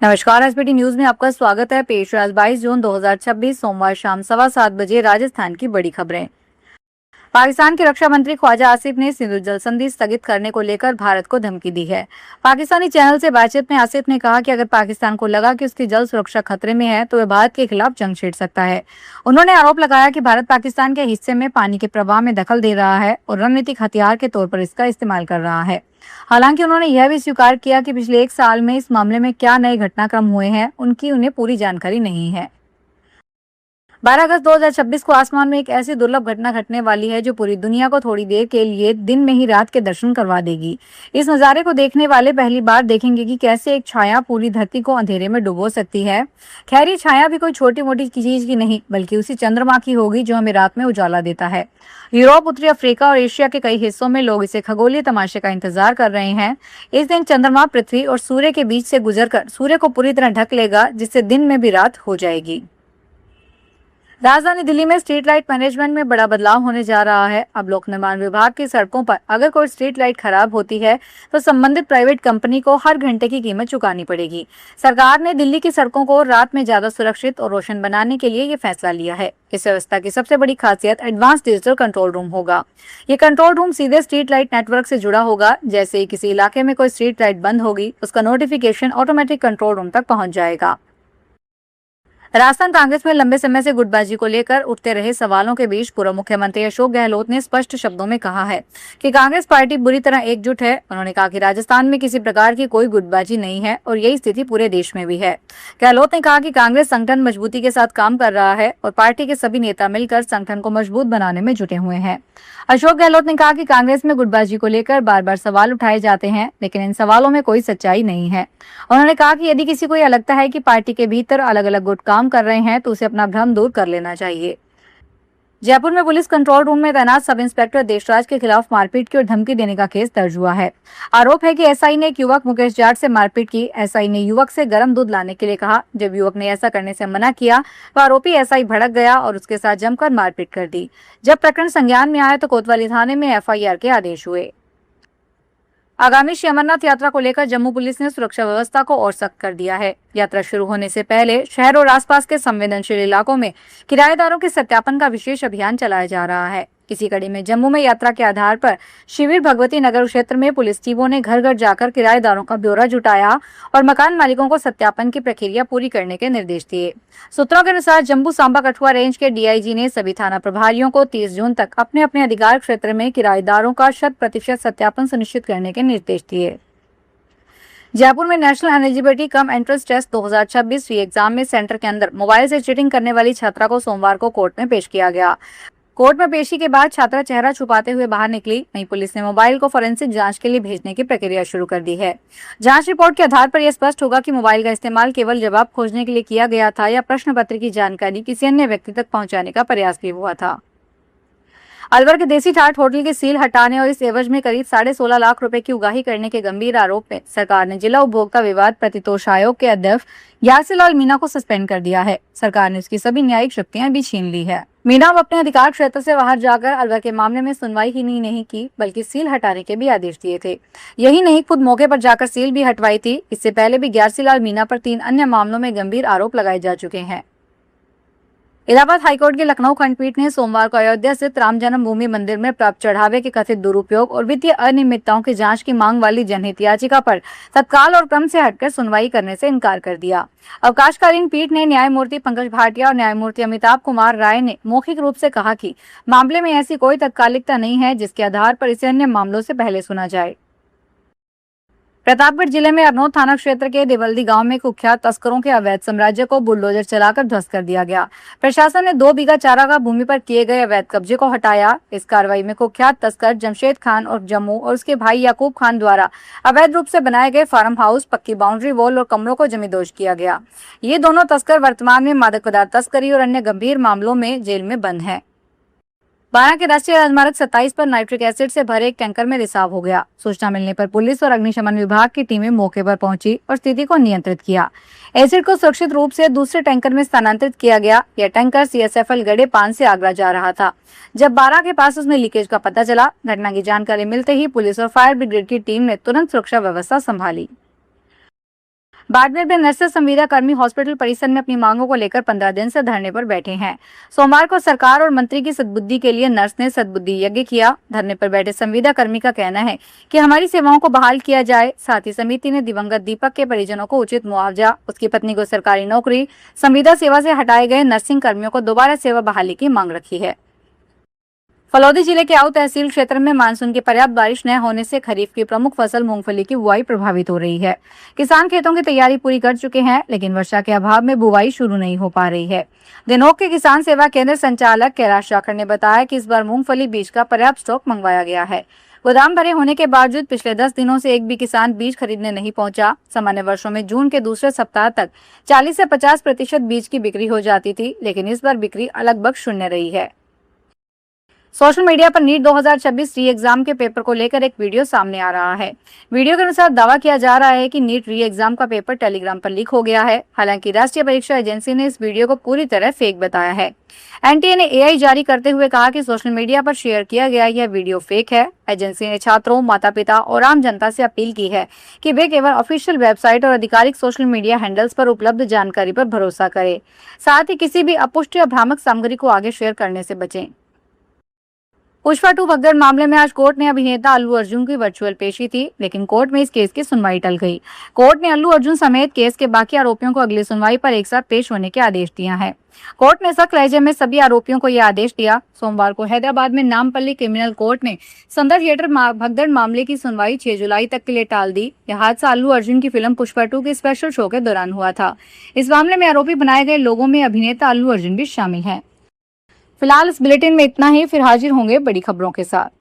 नमस्कार। SBT news में आपका स्वागत है। पेश है 22 जून 2026 सोमवार शाम 7:15 बजे राजस्थान की बड़ी खबरें। पाकिस्तान के रक्षा मंत्री ख्वाजा आसिफ ने सिंधु जल संधि स्थगित करने को लेकर भारत को धमकी दी है। पाकिस्तानी चैनल से बातचीत में आसिफ ने कहा कि अगर पाकिस्तान को लगा कि उसकी जल सुरक्षा खतरे में है तो वह भारत के खिलाफ जंग छेड़ सकता है। उन्होंने आरोप लगाया कि भारत पाकिस्तान के हिस्से में पानी के प्रवाह में दखल दे रहा है और रणनीतिक हथियार के तौर पर इसका इस्तेमाल कर रहा है। हालांकि उन्होंने यह भी स्वीकार किया कि पिछले एक साल में इस मामले में क्या नए घटनाक्रम हुए हैं, उनकी उन्हें पूरी जानकारी नहीं है। 12 अगस्त 2026 को आसमान में एक ऐसी दुर्लभ घटना घटने वाली है जो पूरी दुनिया को थोड़ी देर के लिए दिन में ही रात के दर्शन करवा देगी। इस नज़ारे को देखने वाले पहली बार देखेंगे कि कैसे एक छाया पूरी धरती को अंधेरे में डुबो सकती है। खैर, ये छाया भी कोई छोटी मोटी चीज की नहीं, बल्कि उसी चंद्रमा की होगी जो हमें रात में उजाला देता है। यूरोप, उत्तरी अफ्रीका और एशिया के कई हिस्सों में लोग इसे खगोलीय तमाशे का इंतजार कर रहे हैं। इस दिन चंद्रमा पृथ्वी और सूर्य के बीच से गुजरकर सूर्य को पूरी तरह ढक लेगा, जिससे दिन में भी रात हो जाएगी। राजधानी दिल्ली में स्ट्रीट लाइट मैनेजमेंट में बड़ा बदलाव होने जा रहा है। अब लोक निर्माण विभाग की सड़कों पर अगर कोई स्ट्रीट लाइट खराब होती है तो संबंधित प्राइवेट कंपनी को हर घंटे की कीमत चुकानी पड़ेगी। सरकार ने दिल्ली की सड़कों को रात में ज्यादा सुरक्षित और रोशन बनाने के लिए ये फैसला लिया है। इस व्यवस्था की सबसे बड़ी खासियत एडवांस डिजिटल कंट्रोल रूम होगा। ये कंट्रोल रूम सीधे स्ट्रीट लाइट नेटवर्क से जुड़ा होगा। जैसे ही किसी इलाके में कोई स्ट्रीट लाइट बंद होगी, उसका नोटिफिकेशन ऑटोमेटिक कंट्रोल रूम तक पहुंच जाएगा। राजस्थान कांग्रेस में लंबे समय से गुटबाजी को लेकर उठते रहे सवालों के बीच पूर्व मुख्यमंत्री अशोक गहलोत ने स्पष्ट शब्दों में कहा है कि कांग्रेस पार्टी बुरी तरह एकजुट है। उन्होंने कहा कि राजस्थान में किसी प्रकार की कोई गुटबाजी नहीं है और यही स्थिति पूरे देश में भी है। गहलोत ने कहा कि कांग्रेस संगठन मजबूती के साथ काम कर रहा है और पार्टी के सभी नेता मिलकर संगठन को मजबूत बनाने में जुटे हुए हैं। अशोक गहलोत ने कहा कि कांग्रेस में गुटबाजी को लेकर बार बार सवाल उठाए जाते हैं, लेकिन इन सवालों में कोई सच्चाई नहीं है। उन्होंने कहा कि यदि किसी को यह लगता है कि पार्टी के भीतर अलग अलग गुट काम कर रहे हैं तो उसे अपना भ्रम दूर कर लेना चाहिए। जयपुर में पुलिस कंट्रोल रूम में तैनात सब इंस्पेक्टर देशराज के खिलाफ मारपीट की और धमकी देने का केस दर्ज हुआ है। आरोप है कि एसआई ने एक युवक मुकेश जाट से मारपीट की। एसआई ने युवक से गर्म दूध लाने के लिए कहा। जब युवक ने ऐसा करने से मना किया तो आरोपी एसआई भड़क गया और उसके साथ जमकर मारपीट कर दी। जब प्रकरण संज्ञान में आया तो कोतवाली थाने में एफआईआर के आदेश हुए। आगामी श्री अमरनाथ यात्रा को लेकर जम्मू पुलिस ने सुरक्षा व्यवस्था को और सख्त कर दिया है। यात्रा शुरू होने से पहले शहर और आसपास के संवेदनशील इलाकों में किराएदारों के सत्यापन का विशेष अभियान चलाया जा रहा है। इसी कड़ी में जम्मू में यात्रा के आधार पर शिविर भगवती नगर क्षेत्र में पुलिस टीमों ने घर घर जाकर किराएदारों का ब्यौरा जुटाया और मकान मालिकों को सत्यापन की प्रक्रिया पूरी करने के निर्देश दिए। सूत्रों के अनुसार जम्मू सांबा कठुआ रेंज के डीआईजी ने सभी थाना प्रभारियों को 30 जून तक अपने अपने अधिकार क्षेत्र में किराएदारों का 100% सत्यापन सुनिश्चित करने के निर्देश दिए। जयपुर में national eligibility cum entrance test 2026 re exam में सेंटर के अंदर मोबाइल से चीटिंग करने वाली छात्रा को सोमवार को कोर्ट में पेश किया गया। कोर्ट में पेशी के बाद छात्रा चेहरा छुपाते हुए बाहर निकली। वहीं पुलिस ने मोबाइल को फोरेंसिक जांच के लिए भेजने की प्रक्रिया शुरू कर दी है। जांच रिपोर्ट के आधार पर यह स्पष्ट होगा कि मोबाइल का इस्तेमाल केवल जवाब खोजने के लिए किया गया था या प्रश्न पत्र की जानकारी किसी अन्य व्यक्ति तक पहुंचाने का प्रयास भी हुआ था। अलवर के देसी ठाठ होटल की सील हटाने और इस एवज में करीब 16.5 लाख रुपए की उगाही करने के गंभीर आरोप में सरकार ने जिला उपभोक्ता विवाद प्रतितोष आयोग के अध्यक्ष यासिलाल मीणा को सस्पेंड कर दिया है। सरकार ने उसकी सभी न्यायिक शक्तियां भी छीन ली है। मीणा अपने अधिकार क्षेत्र से बाहर जाकर अलवर के मामले में सुनवाई ही नहीं की, बल्कि सील हटाने के भी आदेश दिए थे। यही नहीं, खुद मौके पर जाकर सील भी हटवाई थी। इससे पहले भी यासिलाल मीणा पर 3 अन्य मामलों में गंभीर आरोप लगाए जा चुके हैं। इलाहाबाद हाईकोर्ट की लखनऊ खंडपीठ ने सोमवार को अयोध्या स्थित राम जन्मभूमि मंदिर में प्राप्त चढ़ावे के कथित दुरुपयोग और वित्तीय अनियमितताओं की जांच की मांग वाली जनहित याचिका पर तत्काल और क्रम से हटकर सुनवाई करने से इनकार कर दिया। अवकाशकालीन पीठ ने न्यायमूर्ति पंकज भाटिया और न्यायमूर्ति अमिताभ कुमार राय ने मौखिक रूप से कहा कि मामले में ऐसी कोई तत्कालिकता नहीं है जिसके आधार पर इसे अन्य मामलों से पहले सुना जाए। प्रतापगढ़ जिले में अरनोद थाना क्षेत्र के देवल्दी गांव में कुख्यात तस्करों के अवैध साम्राज्य को बुलडोजर चलाकर ध्वस्त कर दिया गया। प्रशासन ने 2 बीघा चारागाह भूमि पर किए गए अवैध कब्जे को हटाया। इस कार्रवाई में कुख्यात तस्कर जमशेद खान और जम्मू और उसके भाई याकूब खान द्वारा अवैध रूप से बनाए गए फार्म हाउस, पक्की बाउंड्री वॉल और कमरों को जमींदोज किया गया। ये दोनों तस्कर वर्तमान में मादक पदार्थ तस्करी और अन्य गंभीर मामलों में जेल में बंद है। 12 के राष्ट्रीय राजमार्ग 27 पर नाइट्रिक एसिड से भरे एक टैंकर में रिसाव हो गया। सूचना मिलने पर पुलिस और अग्निशमन विभाग की टीमें मौके पर पहुंची और स्थिति को नियंत्रित किया। एसिड को सुरक्षित रूप से दूसरे टैंकर में स्थानांतरित किया गया। यह टैंकर सीएसएफएल गड़े पान से आगरा जा रहा था। जब 12 के पास उसमें लीकेज का पता चला, घटना की जानकारी मिलते ही पुलिस और फायर ब्रिगेड की टीम ने तुरंत सुरक्षा व्यवस्था संभाली। बाड़मेर में नर्सेस संविदा कर्मी हॉस्पिटल परिसर में अपनी मांगों को लेकर 15 दिन से धरने पर बैठे हैं। सोमवार को सरकार और मंत्री की सद्बुद्धि के लिए नर्स ने सद्बुद्धि यज्ञ किया। धरने पर बैठे संविदा कर्मी का कहना है कि हमारी सेवाओं को बहाल किया जाए। साथ ही समिति ने दिवंगत दीपक के परिजनों को उचित मुआवजा, उसकी पत्नी को सरकारी नौकरी, संविदा सेवा से हटाए गए नर्सिंग कर्मियों को दोबारा सेवा बहाली की मांग रखी है। फलौदी जिले के आऊ तहसील क्षेत्र में मानसून की पर्याप्त बारिश न होने से खरीफ की प्रमुख फसल मूंगफली की बुआई प्रभावित हो रही है। किसान खेतों की तैयारी पूरी कर चुके हैं, लेकिन वर्षा के अभाव में बुआई शुरू नहीं हो पा रही है। दिनोक के किसान सेवा केंद्र संचालक कैलाश जाखड़ ने बताया कि इस बार मूंगफली बीज का पर्याप्त स्टॉक मंगवाया गया है। गोदाम भरे होने के बावजूद पिछले 10 दिनों से एक भी किसान बीज खरीदने नहीं पहुंचा। सामान्य वर्षों में जून के दूसरे सप्ताह तक 40 से 50% बीज की बिक्री हो जाती थी, लेकिन इस बार बिक्री लगभग शून्य रही है। सोशल मीडिया पर नीट 2026 री एग्जाम के पेपर को लेकर एक वीडियो सामने आ रहा है। वीडियो के अनुसार दावा किया जा रहा है कि नीट री एग्जाम का पेपर टेलीग्राम पर लीक हो गया है। हालांकि राष्ट्रीय परीक्षा एजेंसी ने इस वीडियो को पूरी तरह फेक बताया है। एनटीए ने एआई जारी करते हुए कहा कि सोशल मीडिया पर शेयर किया गया यह वीडियो फेक है। एजेंसी ने छात्रों, माता पिता और आम जनता से अपील की है कि वे केवल ऑफिशियल वेबसाइट और आधिकारिक सोशल मीडिया हैंडल्स पर उपलब्ध जानकारी पर भरोसा करें। साथ ही किसी भी अपुष्ट या भ्रामक सामग्री को आगे शेयर करने से बचें। पुष्पा 2 भगदड़ मामले में आज कोर्ट ने अभिनेता अल्लू अर्जुन की वर्चुअल पेशी थी, लेकिन कोर्ट में इस केस की सुनवाई टल गई। कोर्ट ने अल्लू अर्जुन समेत केस के बाकी आरोपियों को अगली सुनवाई पर एक साथ पेश होने के आदेश दिया है। कोर्ट ने सख्त लहजे में सभी आरोपियों को यह आदेश दिया। सोमवार को हैदराबाद में नामपल्ली क्रिमिनल कोर्ट ने संदर थिएटर भगदड़ मामले की सुनवाई 6 जुलाई तक के लिए टाल दी। यह हादसा अल्लू अर्जुन की फिल्म पुष्पा 2 के स्पेशल शो के दौरान हुआ था। इस मामले में आरोपी बनाए गए लोगों में अभिनेता अल्लू अर्जुन भी शामिल है। फिलहाल इस बुलेटिन में इतना ही, फिर हाजिर होंगे बड़ी खबरों के साथ।